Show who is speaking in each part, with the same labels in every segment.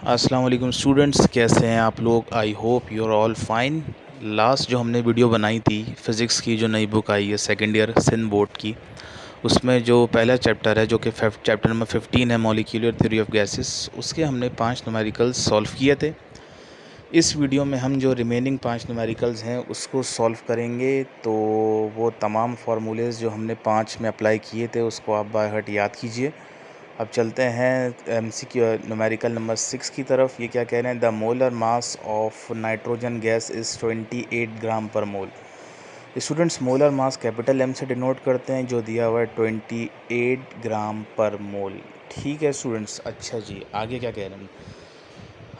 Speaker 1: अस्सलाम वालेकुम स्टूडेंट्स, कैसे हैं आप लोग। I hope you are all fine. Last जो हमने वीडियो बनाई थी फ़िज़िक्स की, जो नई बुक आई है सेकेंड ईयर सिंध बोर्ड की, उसमें जो पहला चैप्टर है जो कि चैप्टर नंबर 15 है, मॉलिक्यूलर थ्योरी ऑफ गैसेस, उसके हमने 5 न्यूमेरिकल्स सॉल्व किए थे। इस वीडियो में हम जो रिमेनिंग 5 न्यूमेरिकल्स हैं उसको सॉल्व करेंगे। तो वो तमाम फार्मूलेज़ जो हमने 5 में अप्लाई किए थे उसको आप बाय हार्ट याद कीजिए। अब चलते हैं एमसीक्यू न्यूमेरिकल नंबर 6 की तरफ। ये क्या कह रहे हैं, the molar mass of nitrogen gas is 28 gram per mole. Students, molar mass capital M से डिनोट करते हैं, जो दिया हुआ है 28 ग्राम पर मोल। ठीक है स्टूडेंट्स। अच्छा जी, आगे क्या कह रहे हैं,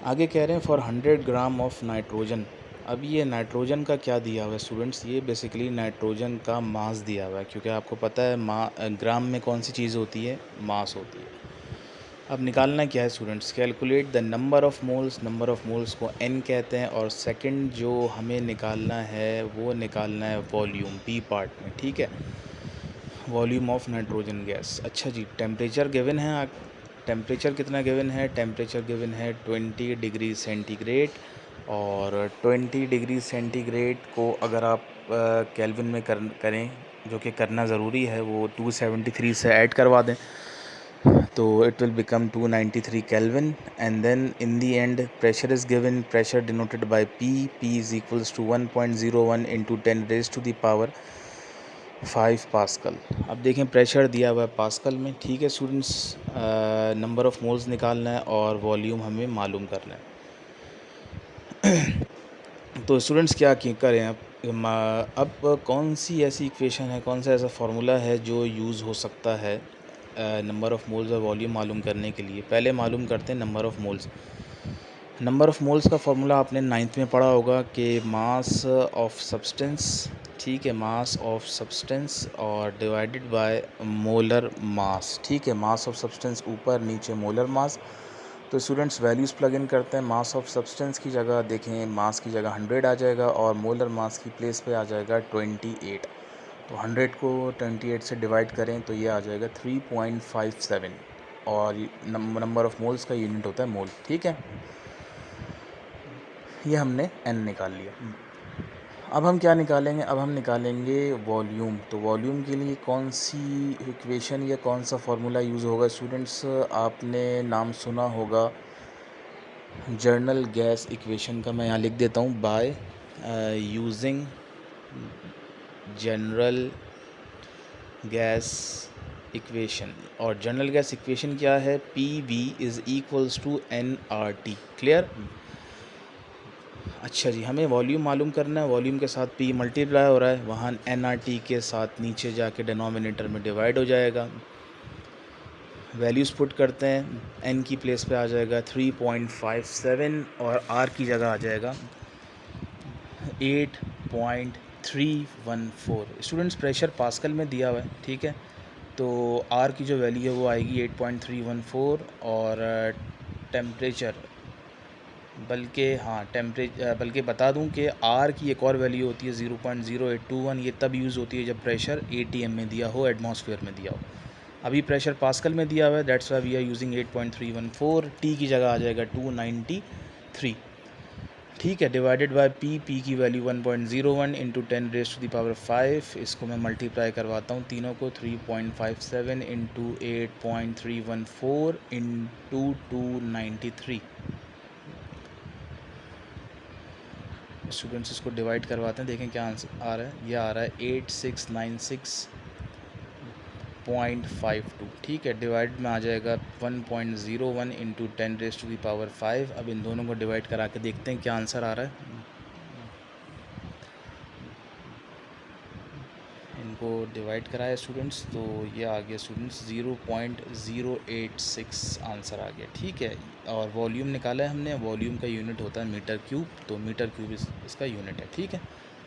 Speaker 1: आगे कह रहे हैं फॉर 100 ग्राम ऑफ नाइट्रोजन। अब ये नाइट्रोजन का क्या दिया हुआ है स्टूडेंट्स, ये बेसिकली नाइट्रोजन का मास दिया हुआ है, क्योंकि आपको पता है ग्राम में कौन सी चीज़ होती है, मास होती है। अब निकालना क्या है students, calculate the number of moles. Number of moles को n कहते हैं, और सेकंड जो हमें निकालना है वो निकालना है वॉल्यूम, बी पार्ट में। ठीक है, वॉल्यूम ऑफ नाइट्रोजन गैस। अच्छा जी, टेम्परेचर गिवन है। टेम्परेचर कितना गिवन है, टेम्परेचर गिवन है 20 डिग्री सेंटीग्रेड। और 20 डिग्री सेंटीग्रेड को अगर आप केल्विन में करें, जो कि करना ज़रूरी है, वो 273 से ऐड करवा दें, तो it will become 293 Kelvin. And then in the end pressure is given, pressure denoted by P is equals to 1.01 into 10 raised to the power 5 pascal. अब देखें प्रेशर दिया हुआ है पास्कल में। ठीक है स्टूडेंट्स, नंबर ऑफ़ मोल्स निकालना है और वॉल्यूम हमें मालूम करना है। तो स्टूडेंट्स क्या करें अब कौन सी ऐसी इक्वेशन है, कौन सा ऐसा फार्मूला है जो यूज़ हो सकता है नंबर ऑफ़ मोल्स और वॉल्यूम मालूम करने के लिए। पहले मालूम करते हैं number of moles. Number of moles का फार्मूला आपने 9th में पढ़ा होगा कि मास ऑफ सब्सटेंस, ठीक है, मास ऑफ सब्सटेंस और डिवाइडेड बाय मोलर मास। ठीक है, मास ऑफ सब्सटेंस ऊपर, नीचे मोलर मास। तो स्टूडेंट्स वैल्यूज़ प्लग इन करते हैं। मास ऑफ सब्सटेंस की जगह देखें, मास की जगह 100 आ जाएगा और मोलर मास की प्लेस पे आ जाएगा 28। तो 100 को 28 से डिवाइड करें तो ये आ जाएगा 3.57, और नंबर ऑफ़ मोल्स का यूनिट होता है मोल। ठीक है, ये हमने n निकाल लिया। अब हम क्या निकालेंगे, अब हम निकालेंगे वॉल्यूम। तो वॉल्यूम के लिए कौन सी इक्वेशन या कौन सा फार्मूला यूज़ होगा स्टूडेंट्स, आपने नाम सुना होगा जर्नल गैस इक्वेशन का। मैं यहाँ लिख देता हूँ, by using general gas equation. और जनरल गैस इक्वेशन क्या है, P V is equals to N R T. Clear. अच्छा जी, हमें वॉल्यूम मालूम करना है। वॉल्यूम के साथ पी मल्टीप्लाई हो रहा है, वहाँ एन आर टी के साथ नीचे जाके डिनोमिनेटर में डिवाइड हो जाएगा। वैल्यूज़ पुट करते हैं, एन की प्लेस पे आ जाएगा 3.57 और आर की जगह आ जाएगा 8.314। स्टूडेंट्स प्रेशर पास्कल में दिया हुआ है, ठीक है, तो आर की जो वैल्यू है वो आएगी 8.314। और टेम्परेचर, बल्कि बता दूं कि आर की एक और वैल्यू होती है 0.0821। ये तब यूज़ होती है जब प्रेशर एटीएम में दिया हो, एटमॉस्फेयर में दिया हो। अभी प्रेशर पास्कल में दिया हुआ है, that's why we are using 8.314। T की जगह आ जाएगा 293। ठीक है, डिवाइडेड बाय पी की value 1.01 into 10 raise to the power 5। इसको मैं मल्टीप्लाई करवाता हूँ तीनों को, 3.57 इंटू 8.314 इंटू 293। स्टूडेंट्स इसको डिवाइड करवाते हैं, देखें क्या आंसर आ रहा है। यह आ रहा है 8696.52। ठीक है, डिवाइड में आ जाएगा 1.01 into 10 raise to the power 5। अब इन दोनों को डिवाइड करा के देखते हैं क्या आंसर आ रहा है। इनको डिवाइड कराया स्टूडेंट्स, तो ये आ गया स्टूडेंट्स 0.086 आंसर आ गया। ठीक है, और वॉल्यूम निकाला है हमने। वॉल्यूम का यूनिट होता है मीटर क्यूब, तो मीटर क्यूब इसका यूनिट है। ठीक है,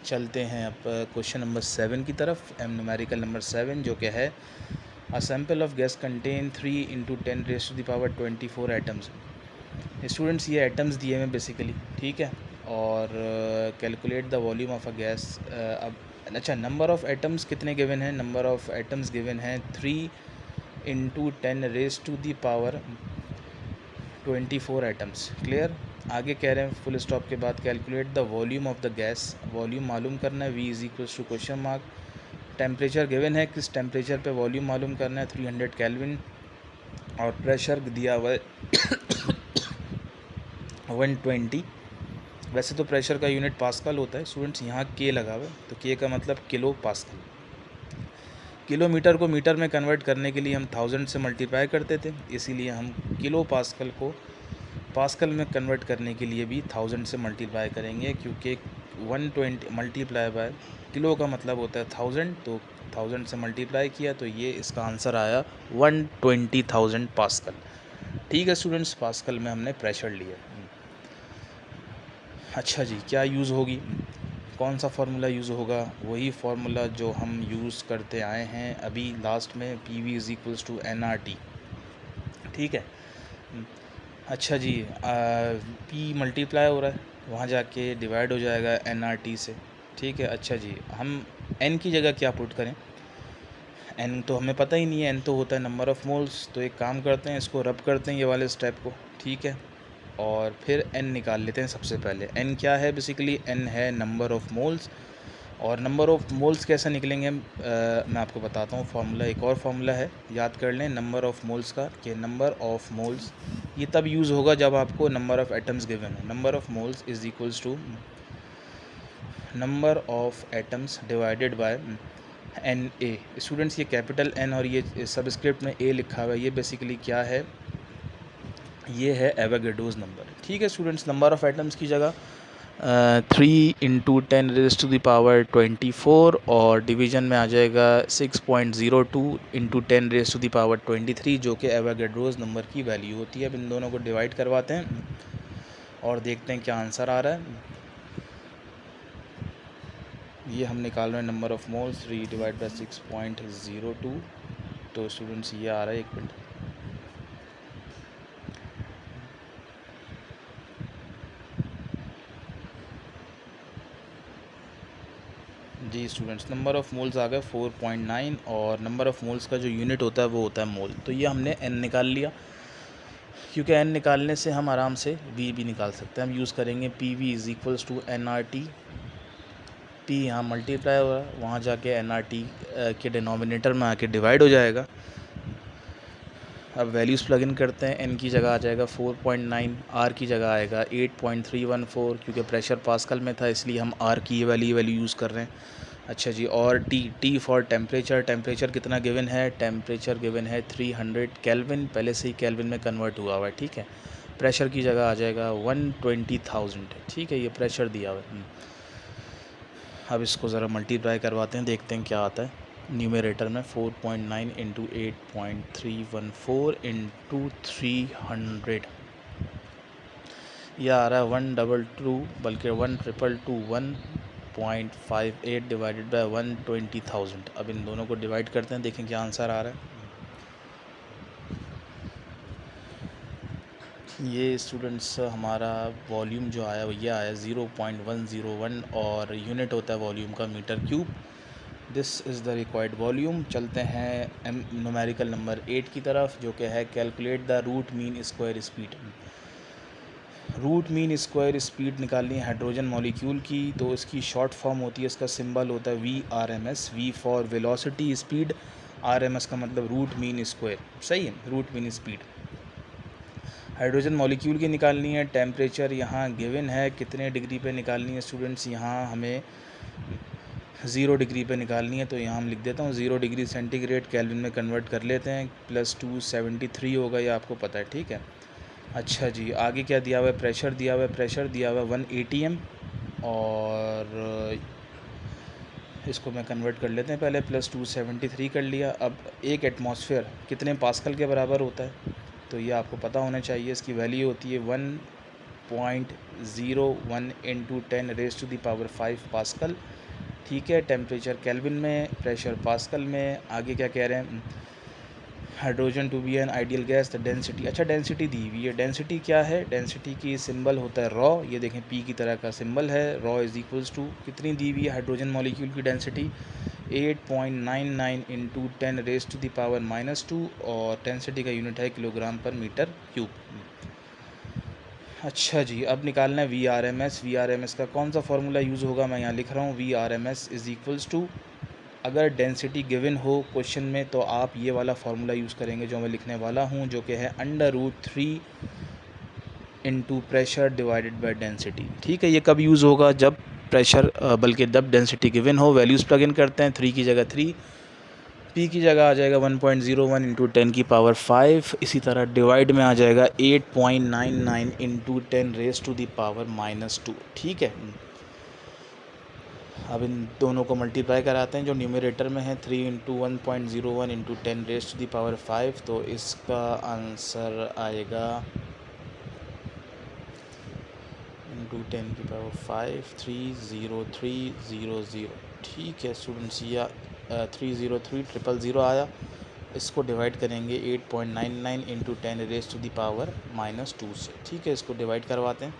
Speaker 1: चलते हैं अब क्वेश्चन नंबर 7 की तरफ। न्यूमेरिकल नंबर 7 जो कि है a sample of gas contain 3 into 10 raise to the power 24 atoms. Students ये एटम्स दिए हैं बेसिकली, ठीक है, और calculate the volume of a gas. अब अच्छा, नंबर ऑफ़ एटम्स कितने गिवन हैं, नंबर ऑफ़ एटम्स गिवन हैं 3 into 10 raise to the power 24 atoms. Clear. आगे कह रहे हैं फुल स्टॉप के बाद calculate the volume of the gas, volume मालूम करना है, V is equals to question mark. Temperature given है, किस टेम्परेचर पे वॉल्यूम मालूम करना है, 300 केल्विन। और प्रेशर दिया हुआ है 120। वैसे तो प्रेशर का यूनिट पास्कल होता है स्टूडेंट्स, यहाँ के लगा हुआ है, तो के का मतलब किलो पास्कल। किलोमीटर को मीटर में कन्वर्ट करने के लिए हम 1000 से मल्टीप्लाई करते थे, इसीलिए हम किलो पास्कल को पास्कल में कन्वर्ट करने के लिए भी 1000 से मल्टीप्लाई करेंगे, क्योंकि 120 मल्टीप्लाई बाय किलो का मतलब होता है 1000, तो 1000 से मल्टीप्लाई किया तो ये इसका आंसर आया 120,000 पास्कल। ठीक है स्टूडेंट्स, पास्कल में हमने प्रेशर लिया। अच्छा जी, क्या यूज़ होगी, कौन सा फार्मूला यूज़ होगा, वही फार्मूला जो हम यूज़ करते आए हैं अभी लास्ट में, PV is equals to NRT। ठीक है। अच्छा जी, P मल्टीप्लाई हो रहा है, वहाँ जाके डिवाइड हो जाएगा NRT से। ठीक है। अच्छा जी, हम N की जगह क्या पुट करें, N तो हमें पता ही नहीं है, N तो होता है नंबर ऑफ़ मोल्स। तो एक काम करते हैं, इसको रब करते हैं ये वाले स्टेप को। ठीक है। और फिर N निकाल लेते हैं सबसे पहले। N क्या है, बेसिकली N है नंबर ऑफ़ मोल्स। और नंबर ऑफ़ मोल्स कैसे निकलेंगे मैं आपको बताता हूँ फार्मूला। एक और फार्मूला है, याद कर लें नंबर ऑफ़ मोल्स का, कि नंबर ऑफ़ मोल्स ये तब यूज़ होगा जब आपको नंबर ऑफ़ एटम्स गिवन हो। Number of moles is equals to number of atoms divided by NA। Students, ये कैपिटल N और ये सबस्क्रिप्ट में A लिखा हुआ है, ये बेसिकली क्या है, ये है एवोगैड्रोस नंबर। ठीक है स्टूडेंट्स, नंबर ऑफ़ एटम्स की जगह 3 into 10 raise to the power 24, और डिवीज़न में आ जाएगा 6.02 into 10 raise to the power 23, जो कि एवोगैड्रोस नंबर की वैल्यू होती है। अब इन दोनों को डिवाइड करवाते हैं और देखते हैं क्या आंसर आ रहा है। ये हम निकाल रहे हैं number of moles, 3 divide by 6.02। तो स्टूडेंट्स ये आ रहा है, एक मिनट, जी स्टूडेंट्स, नंबर ऑफ़ मोल्स आ गए 4.9, और नंबर ऑफ़ मोल्स का जो यूनिट होता है वो होता है मोल। तो ये हमने N निकाल लिया, क्योंकि N निकालने से हम आराम से V भी निकाल सकते हैं। हम यूज़ करेंगे PV is equals to NRT। P यहाँ मल्टीप्लाई हुआ, वहाँ जाके NRT के डिनोमिनेटर में आके डिवाइड हो जाएगा। अब वैल्यूज़ प्लग इन करते हैं। N की जगह आ जाएगा 4.9, R की जगह आएगा 8.314, क्योंकि प्रेशर पास्कल में था इसलिए हम R की ये वैल्यू यूज़ कर रहे हैं। अच्छा जी, और T फॉर टेम्परेचर, टेम्परेचर कितना गिवन है, टेम्परेचर गिवन है 300 केल्विन, पहले से ही केल्विन में कन्वर्ट हुआ हुआ है। ठीक है। प्रेशर की जगह आ जाएगा 120,000। ठीक है, ये प्रेशर दिया हुआ है। अब इसको ज़रा मल्टीप्लाई करवाते हैं, देखते हैं क्या आता है। न्यूमरेटर में 4.9 इंटू 8.314 इंटू 300, यह आ रहा है 122, बल्कि 1,221.58 डिवाइडेड बाय 120,000। अब इन दोनों को डिवाइड करते हैं, देखें क्या आंसर आ रहा है। ये स्टूडेंट्स हमारा वॉल्यूम जो आया वो ये आया 0.101, और यूनिट होता है वॉल्यूम का metre cube. This is the required volume. चलते हैं न्यूमेरिकल नंबर 8 की तरफ, जो कि है calculate the root mean square speed. Root mean square speed निकालनी है हाइड्रोजन मॉलिक्यूल की, तो इसकी शॉर्ट फॉर्म होती है, इसका सिंबल होता है VRMS। V for velocity speed, RMS का मतलब रूट मीन स्क्वायर। सही है, root mean speed. Hydrogen molecule की निकालनी है। टेम्परेचर यहाँ गिवन है, कितने डिग्री पे निकालनी है स्टूडेंट्स, यहाँ हमें 0 डिग्री पे निकालनी है। तो यहाँ हम लिख देता हूँ 0 डिग्री सेंटीग्रेड केल्विन में कन्वर्ट कर लेते हैं, +273 होगा, ये आपको पता है। ठीक है। अच्छा जी, आगे क्या दिया हुआ है, प्रेशर दिया हुआ है। प्रेशर दिया हुआ है 1 ATM, और इसको मैं कन्वर्ट कर लेते हैं पहले, +273 कर लिया। अब एक एटमॉस्फेयर कितने पास्कल के बराबर होता है, तो ये आपको पता होना चाहिए। इसकी वैल्यू होती है 1.01 into 10 raise to the power 5 pascal. ठीक है। टेम्परेचर केल्विन में, प्रेशर पास्कल में। आगे क्या कह रहे हैं, hydrogen to be an ideal gas, the density. अच्छा, डेंसिटी दी हुई है। डेंसिटी क्या है, डेंसिटी की सिंबल होता है रॉ, ये देखें P की तरह का सिंबल है। रॉ इज़ इक्वल्स टू, कितनी दी हुई है हाइड्रोजन मॉलिक्यूल की density, 8.99 into 10 raise to the power -2, और डेंसिटी का यूनिट है किलोग्राम पर मीटर क्यूब। अच्छा जी, अब निकालना है वी आर एम एस का कौन सा फार्मूला यूज़ होगा, मैं यहाँ लिख रहा हूँ V R M S is equals to, अगर डेंसिटी गिवन हो क्वेश्चन में तो आप ये वाला फार्मूला यूज़ करेंगे जो मैं लिखने वाला हूँ, जो कि है √3 into pressure divided by density. ठीक है, ये कब यूज़ होगा, जब प्रेशर बल्कि जब डेंसिटी गिवन हो। वैल्यूज़ प्लग इन करते हैं, 3 की जगह 3, पी की जगह आ जाएगा 1.01 इंटू 10⁵। इसी तरह डिवाइड में आ जाएगा 8.99 इंटू 10⁻⁻²। ठीक है, अब इन दोनों को मल्टीप्लाई कराते हैं, जो न्यूमरेटर में है 3 इंटू 1.01 इंटू 10⁻⁵, तो इसका आंसर आएगा इंटू 10⁵ 30300। ठीक है स्टूडेंट्स, या 303,000 आया। इसको डिवाइड करेंगे 8.99 इंटू 10⁻⁻² से। ठीक है, इसको डिवाइड करवाते हैं।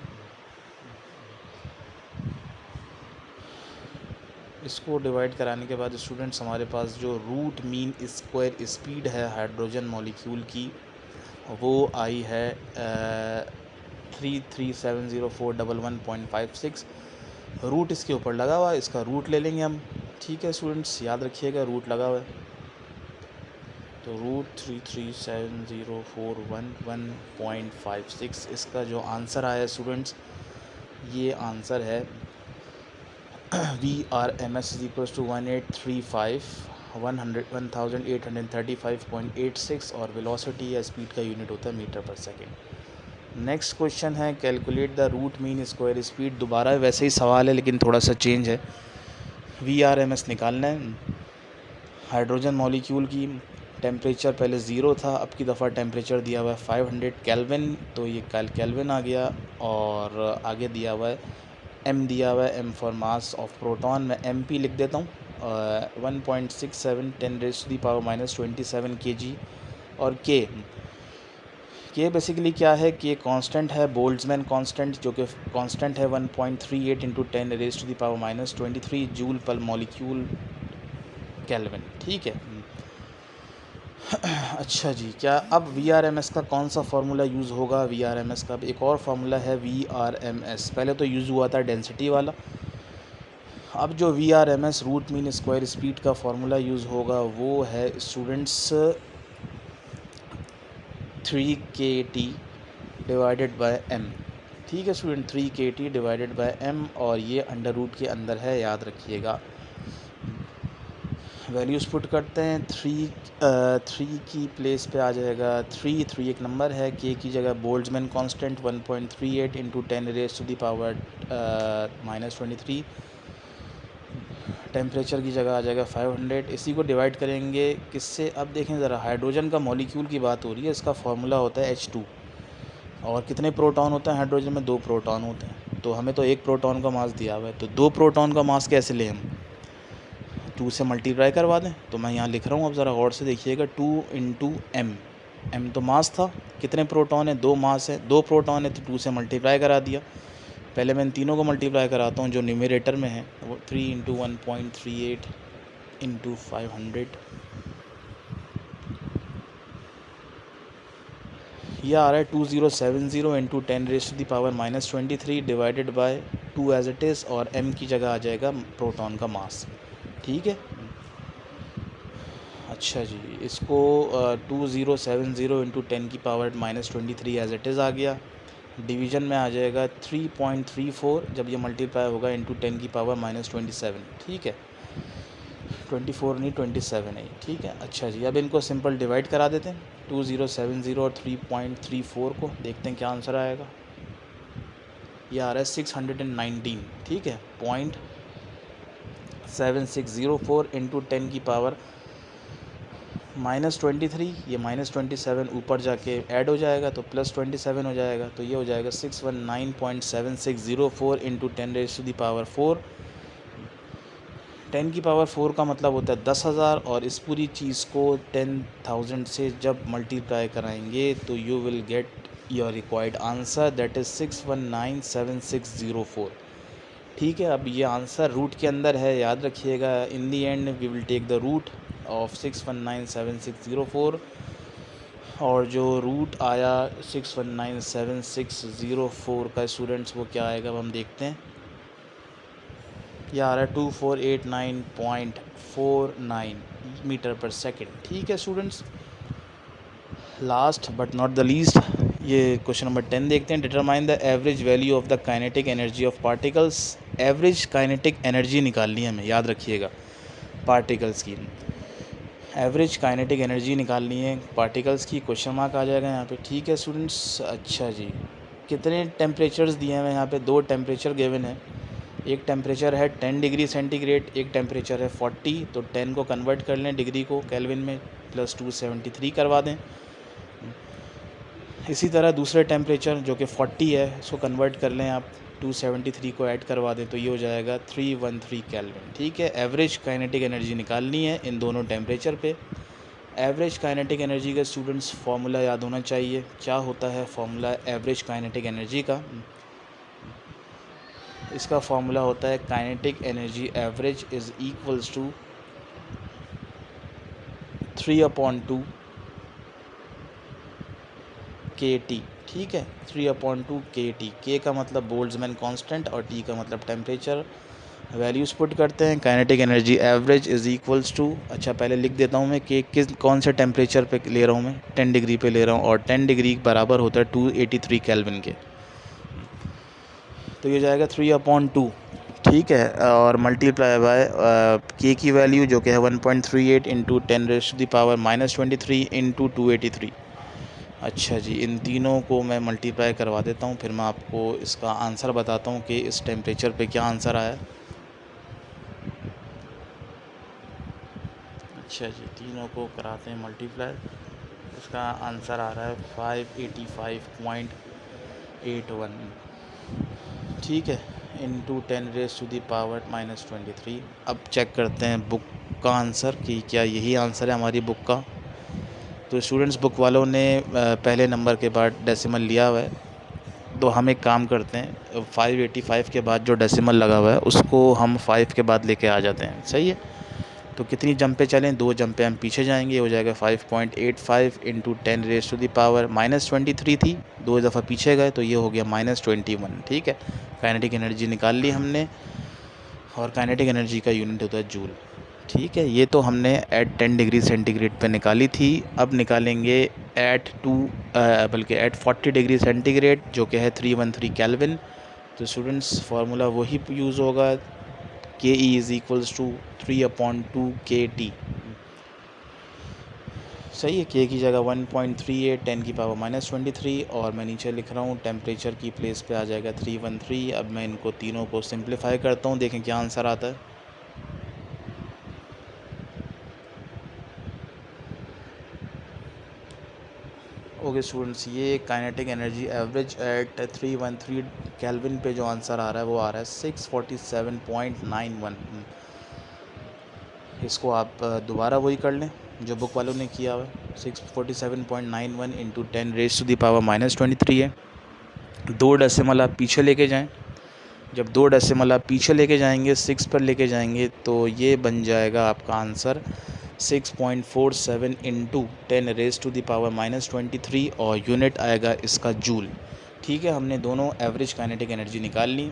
Speaker 1: इसको डिवाइड कराने के बाद स्टूडेंट्स हमारे पास जो रूट मीन स्क्वायर स्पीड है हाइड्रोजन मॉलिक्यूल की, वो आई है 3370411.56। रूट इसके ऊपर लगा हुआ है, इसका रूट ले लेंगे हम। ठीक है स्टूडेंट्स, याद रखिएगा रूट लगा हुआ है, तो √3370411.56 इसका जो आंसर आया स्टूडेंट्स, ये आंसर है VRMS इज इक्वल्स टू 1835 और वेलोसिटी या स्पीड का यूनिट होता है मीटर पर सेकेंड। नेक्स्ट क्वेश्चन है calculate the root mean square speed. दोबारा वैसे ही सवाल है लेकिन थोड़ा सा चेंज है। VRMS निकालना है हाइड्रोजन मॉलिक्यूल की। टेम्परेचर पहले 0 था, अब की दफ़ा टेम्परेचर दिया हुआ है 500 केल्विन, तो ये केल्विन आ गया। और आगे दिया हुआ है m, दिया हुआ है m for mass of proton, मैं mp लिख देता हूँ। 1.67 10⁻⁻27 kg। और k बेसिकली क्या है, k कांस्टेंट है, बोल्ट्जमैन कांस्टेंट, जो कि कांस्टेंट है 1.38 इंटू 10⁻⁻23 जूल पर मॉलिक्यूल केल्विन। ठीक है। अच्छा जी, क्या अब VRMS का कौन सा फार्मूला यूज़ होगा। VRMS का अब एक और फार्मूला है VRMS, पहले तो यूज़ हुआ था डेंसिटी वाला। अब जो VRMS root mean square speed का फार्मूला यूज़ होगा वो है students 3kT divided by m। ठीक है student, 3kT divided by m, और ये अंडर रूट के अंदर है, याद रखिएगा। वैल्यूज़ पुट करते हैं, 3 की प्लेस पे आ जाएगा 3 एक नंबर है, k की जगह बोल्ट्जमैन कांस्टेंट 1.38 इंटू 10⁻⁻23। टेम्परेचर की जगह आ जाएगा 500। इसी को डिवाइड करेंगे किससे, अब देखें ज़रा, हाइड्रोजन का मॉलिक्यूल की बात हो रही है, इसका फार्मूला होता है H2। और कितने प्रोटॉन होते हैं हाइड्रोजन में, 2 प्रोटॉन होते हैं, तो हमें तो 1 प्रोटॉन का मास दिया हुआ है, तो 2 प्रोटॉन का मास कैसे लें हम, 2 से मल्टीप्लाई करवा दें। तो मैं यहाँ लिख रहा हूँ, अब ज़रा गौर से देखिएगा, 2 इंटू m तो मास था, कितने प्रोटॉन है, 2 मास है, 2 प्रोटॉन है, तो 2 से मल्टीप्लाई करा दिया। पहले मैं इन तीनों को मल्टीप्लाई कराता हूँ, जो न्यूमरेटर में है वो 3 इंटू 1.38 इंटू 500, यह आ रहा है 2070 into 10⁻⁻23 divided by 2 as it is, और m की जगह आ जाएगा प्रोटॉन का मास। ठीक है। अच्छा जी, इसको 2070 इंटू 10⁻⁻23 एज इट इज़ आ गया। डिवीज़न में आ जाएगा 3.34 जब ये मल्टीप्लाई होगा इंटू 10⁻⁻27। ठीक है, 24 नहीं 27 है। ठीक है। अच्छा जी, अब इनको सिंपल डिवाइड करा देते हैं, 2070 और 3.34 को, देखते हैं क्या आंसर आएगा। ये आ रहा है 619। ठीक है, 0.7604 इंटू 10⁻⁻23, ये -27 ऊपर जाके ऐड हो जाएगा तो +27 हो जाएगा, तो ये हो जाएगा 619.7604 इंटू 10⁻⁴। 10⁻⁴ का मतलब होता है 10,000, और इस पूरी चीज़ को 10,000 से जब मल्टीप्लाई कराएंगे तो you will get your required answer, that is 6197604। ठीक है, अब ये आंसर रूट के अंदर है, याद रखिएगा। In the end we will take the root of 6197604। और जो रूट आया 6197604 का स्टूडेंट्स वो क्या आएगा, अब हम देखते हैं। यह आ रहा है 2489.49 मीटर पर सेकेंड। ठीक है students, last but not the least ये क्वेश्चन नंबर 10 देखते हैं। Determine the average value of the kinetic energy of particles. Average kinetic energy निकालनी है हमें, याद रखिएगा, पार्टिकल्स की एवरेज काइनेटिक एनर्जी निकालनी है पार्टिकल्स की। क्वेश्चन मार्क आ जाएगा यहाँ पे। ठीक है स्टूडेंट्स, अच्छा जी, कितने टेम्परेचर्स दिए हैं यहाँ पे? 2 टेम्परेचर गिवन है। एक टेम्परेचर है 10 डिग्री सेंटीग्रेड, एक टेम्परेचर है 40। तो 10 को कन्वर्ट कर लें डिग्री को केल्विन में, प्लस 273 करवा दें। इसी तरह दूसरे टेम्परेचर जो कि 40 है, इसको कन्वर्ट कर लें आप, 273 को ऐड करवा दें तो ये हो जाएगा 313 केल्विन। ठीक है, एवरेज काइनेटिक एनर्जी निकालनी है इन दोनों टेम्परेचर पे। एवरेज काइनेटिक एनर्जी का स्टूडेंट्स फार्मूला याद होना चाहिए। क्या होता है फार्मूला एवरेज काइनेटिक एनर्जी का? इसका फार्मूला होता है kinetic energy average is equals to 3/2 KT। ठीक है, 3/2 KT। K का मतलब बोल्ट्जमैन कांस्टेंट और T का मतलब टेम्परेचर। वैल्यूज़ पुट करते हैं। Kinetic energy average is equals to, अच्छा पहले लिख देता हूँ मैं कि कौन से टेम्परेचर पे ले रहा हूँ मैं, 10 डिग्री पे ले रहा हूँ, और 10 डिग्री बराबर होता है 283 केल्विन के। तो ये जाएगा 3/2। ठीक है, और मल्टीप्लाई बाय K की वैल्यू जो कि है 1.38 इंटू 10⁻⁻23 इंटू 283। अच्छा जी, इन तीनों को मैं मल्टीप्लाई करवा देता हूँ, फिर मैं आपको इसका आंसर बताता हूँ कि इस टेम्परेचर पे क्या आंसर आया। अच्छा जी, तीनों को कराते हैं मल्टीप्लाई, इसका आंसर आ रहा है 585.81। ठीक है, इंटू 10⁻⁻23। अब चेक करते हैं बुक का आंसर कि क्या यही आंसर है हमारी बुक का। तो स्टूडेंट्स, बुक वालों ने पहले नंबर के बाद डेसिमल लिया हुआ है, तो हम एक काम करते हैं, 585 के बाद जो डेसिमल लगा हुआ है उसको हम 5 के बाद लेके आ जाते हैं। सही है, तो कितनी जंपे चलें? 2 जंपे हम पीछे जाएंगे, हो जाएगा 5.85 इंटू 10⁻⁻23 थी, 2 दफ़ा पीछे गए तो ये हो गया -21। ठीक है, काइनेटिक एनर्जी निकाल ली हमने, और काइनेटिक एनर्जी का यूनिट होता है जूल। ठीक है, ये तो हमने एट 10 डिग्री सेंटीग्रेड पे निकाली थी। अब निकालेंगे एट 40 डिग्री सेंटीग्रेड जो कि है 313 केल्विन। तो स्टूडेंट्स, फार्मूला वही यूज़ होगा, के E is equals to 3/2 KT। सही है, के की जगह 1.38 10⁻⁻23, और मैं नीचे लिख रहा हूँ टेम्परेचर की प्लेस पे आ जाएगा 313। अब मैं इनको तीनों को सिंप्लीफाई करता हूँ, देखें क्या आंसर आता है। ओके स्टूडेंट्स, ये kinetic energy average at 313 kelvin पे जो आंसर आ रहा है वो आ रहा है 647.91। इसको आप दोबारा वही कर लें जो बुक वालों ने किया हुआ है, 647.91 इंटू 10⁻⁻23 है। 2 डेसिमल आप पीछे लेके जाएं, जब 2 डेसिमल आप पीछे लेके जाएंगे, 6 पर लेके जाएंगे, तो ये बन जाएगा आपका आंसर 6.47 इंटू 10⁻⁻23, और यूनिट आएगा इसका जूल। ठीक है, हमने दोनों एवरेज काइनेटिक एनर्जी निकाल ली।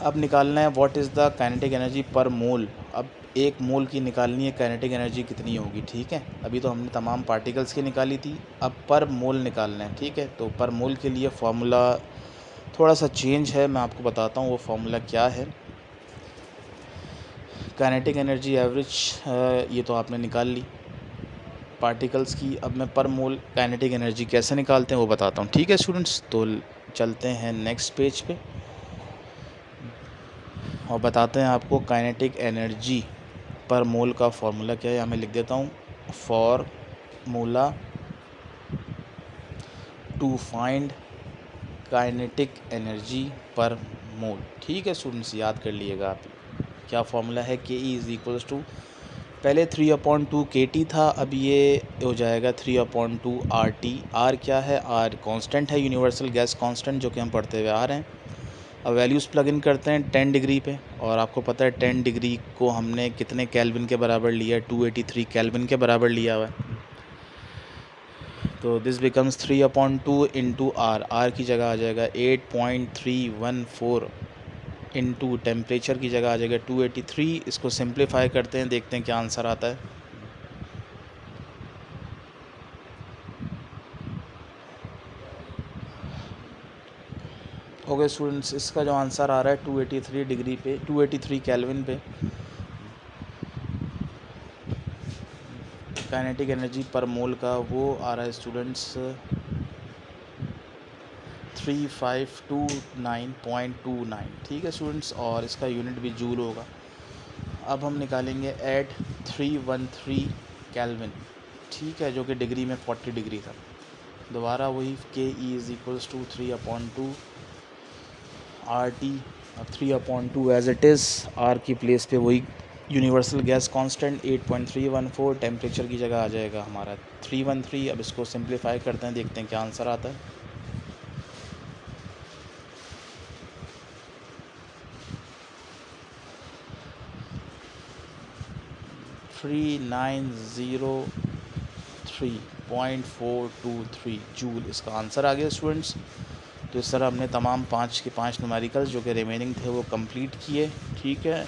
Speaker 1: अब निकालना है what is the kinetic energy per मोल। अब एक मोल की निकालनी है काइनेटिक एनर्जी कितनी होगी। ठीक है, अभी तो हमने तमाम पार्टिकल्स की निकाली थी, अब पर मोल निकालना है। ठीक है, तो पर मोल के लिए फार्मूला थोड़ा सा चेंज है, मैं आपको बताता हूँ वो फार्मूला क्या है। काइनेटिक एनर्जी एवरेज ये तो आपने निकाल ली पार्टिकल्स की। अब मैं पर मोल काइनेटिक एनर्जी कैसे निकालते हैं वो बताता हूँ। ठीक है स्टूडेंट्स, तो चलते हैं नेक्स्ट पेज पे और बताते हैं आपको काइनेटिक एनर्जी पर मोल का फार्मूला क्या है। यहाँ मैं लिख देता हूँ, formula to find kinetic energy per mole. ठीक है स्टूडेंट्स, याद कर लीजिएगा आप, क्या फार्मूला है, के ई इज़ इक्वल्स टू, पहले 3/2 KT था, अब ये हो जाएगा 3/2 RT। R क्या है? R कांस्टेंट है, यूनिवर्सल गैस कांस्टेंट, जो कि हम पढ़ते हुए आ रहे हैं। अब वैल्यूज़ प्लग इन करते हैं 10 डिग्री पे, और आपको पता है 10 डिग्री को हमने कितने केल्विन के बराबर लिया है, 283 केल्विन के बराबर लिया हुआ है। तो दिस बिकम्स 3/2 इंटू आर की जगह आ जाएगा 8.314 इंटू टेम्परेचर की जगह आ जाएगा 283। इसको सिंप्लीफाई करते हैं, देखते हैं क्या आंसर आता है। ओके स्टूडेंट्स, इसका जो आंसर आ रहा है 283 डिग्री पे, 283 केल्विन पे काइनेटिक एनर्जी पर मोल का वो आ रहा है स्टूडेंट्स 3529.29। ठीक है स्टूडेंट्स, और इसका यूनिट भी जूल होगा। अब हम निकालेंगे एट 313 केल्विन, ठीक है, जो कि डिग्री में 40 डिग्री था। दोबारा वही K E is equals to 3/2 R T, 3/2 as it is, R की प्लेस पे वही यूनिवर्सल गैस कांस्टेंट 8.314, टेम्परेचर की जगह आ जाएगा हमारा 313। अब इसको सिंप्लीफाई करते हैं, देखते हैं क्या आंसर आता है। 3903.423 जूल इसका आंसर आ गया स्टूडेंट्स। तो इस तरह हमने तमाम 5 के 5 न्यूमेरिकल्स जो कि रिमेनिंग थे वो कंप्लीट किए। ठीक है,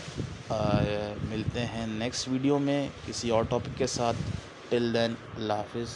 Speaker 1: मिलते हैं नेक्स्ट वीडियो में किसी और टॉपिक के साथ। टिल देन, अल्लाह हाफिज़।